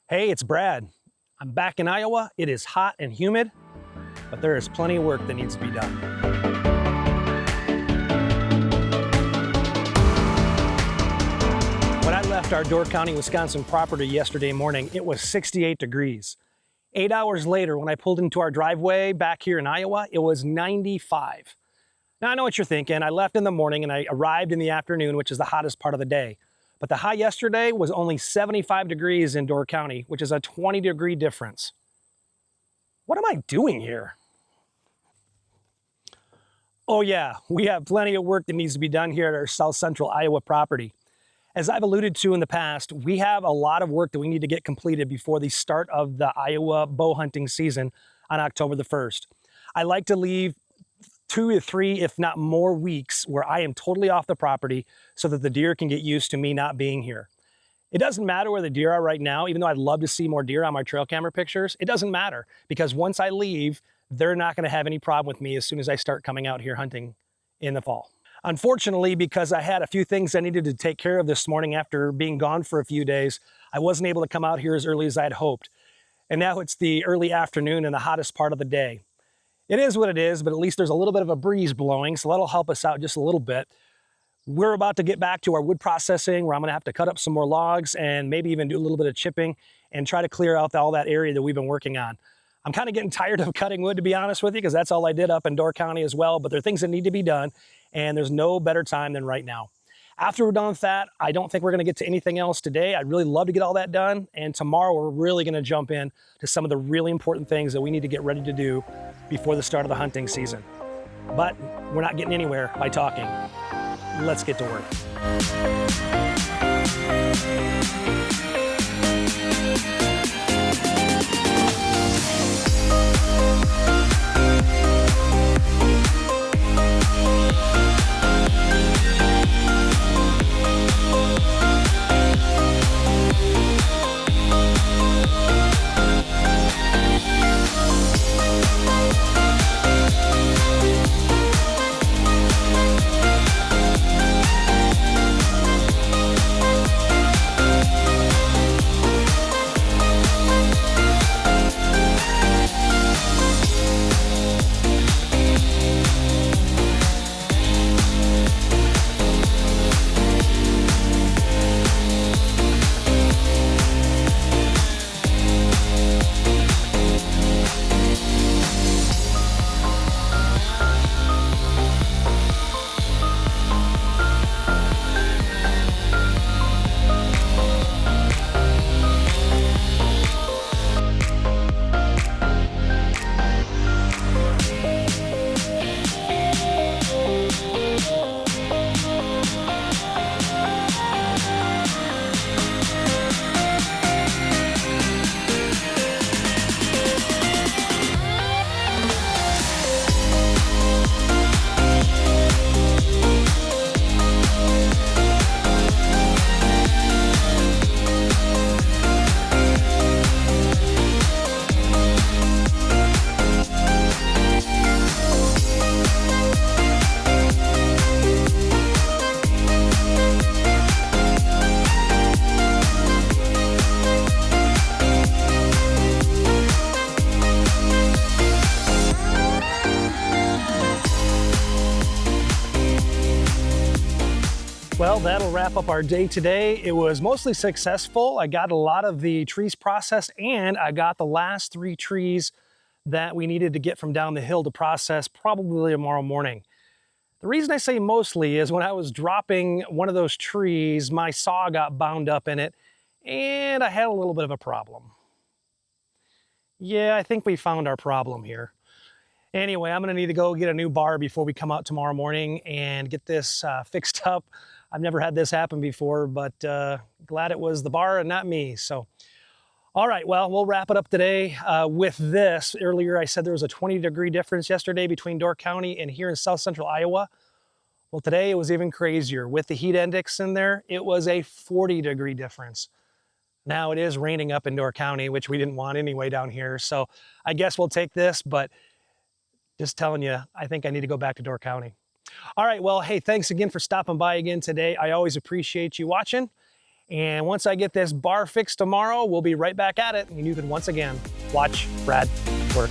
Hey, it's Brad. I'm back in Iowa. It is hot and humid, but there is plenty of work that needs to be done. When I left our Door County, Wisconsin property yesterday morning, it was 68 degrees. 8 hours later, when I pulled into our driveway back here in Iowa, it was 95. Now, I know what you're thinking. I left in the morning and I arrived in the afternoon, which is the hottest part of the day. But the high yesterday was only 75 degrees in Door County, which is a 20-degree difference. What am I doing here? Oh yeah, we have plenty of work that needs to be done here at our South Central Iowa property. As I've alluded to in the past, we have a lot of work that we need to get completed before the start of the Iowa bow hunting season on October the 1st. I like to leave 2 to 3, if not more weeks where I am totally off the property so that the deer can get used to me not being here. It doesn't matter where the deer are right now, even though I'd love to see more deer on my trail camera pictures. It doesn't matter because once I leave, they're not going to have any problem with me as soon as I start coming out here hunting in the fall. Unfortunately, because I had a few things I needed to take care of this morning after being gone for a few days, I wasn't able to come out here as early as I had hoped. And now it's the early afternoon and the hottest part of the day. It is what it is, but at least there's a little bit of a breeze blowing, so that'll help us out just a little bit. We're about to get back to our wood processing where I'm gonna have to cut up some more logs and maybe even do a little bit of chipping and try to clear out all that area that we've been working on. I'm kind of getting tired of cutting wood, to be honest with you, because that's all I did up in Door County as well, but there are things that need to be done, and there's no better time than right now. After we're done with that, I don't think we're gonna get to anything else today. I'd really love to get all that done, and tomorrow we're really gonna jump in to some of the really important things that we need to get ready to do before the start of the hunting season. But we're not getting anywhere by talking. Let's get to work. Well, that'll wrap up our day today. It was mostly successful. I got a lot of the trees processed and I got the last 3 trees that we needed to get from down the hill to process probably tomorrow morning. The reason I say mostly is when I was dropping one of those trees, my saw got bound up in it and I had a little bit of a problem. Yeah, I think we found our problem here. Anyway, I'm gonna need to go get a new bar before we come out tomorrow morning and get this fixed up. I've never had this happen before, but glad it was the bar and not me. So, all right, well, we'll wrap it up today with this. Earlier I said there was a 20-degree difference yesterday between Door County and here in South Central Iowa. Well, today it was even crazier. With the heat index in there, it was a 40-degree difference. Now it is raining up in Door County, which we didn't want anyway down here. So I guess we'll take this, but just telling you, I think I need to go back to Door County. All right, well, hey, thanks again for stopping by again today. I always appreciate you watching. And once I get this bar fixed tomorrow, we'll be right back at it. And you can once again watch Brad work.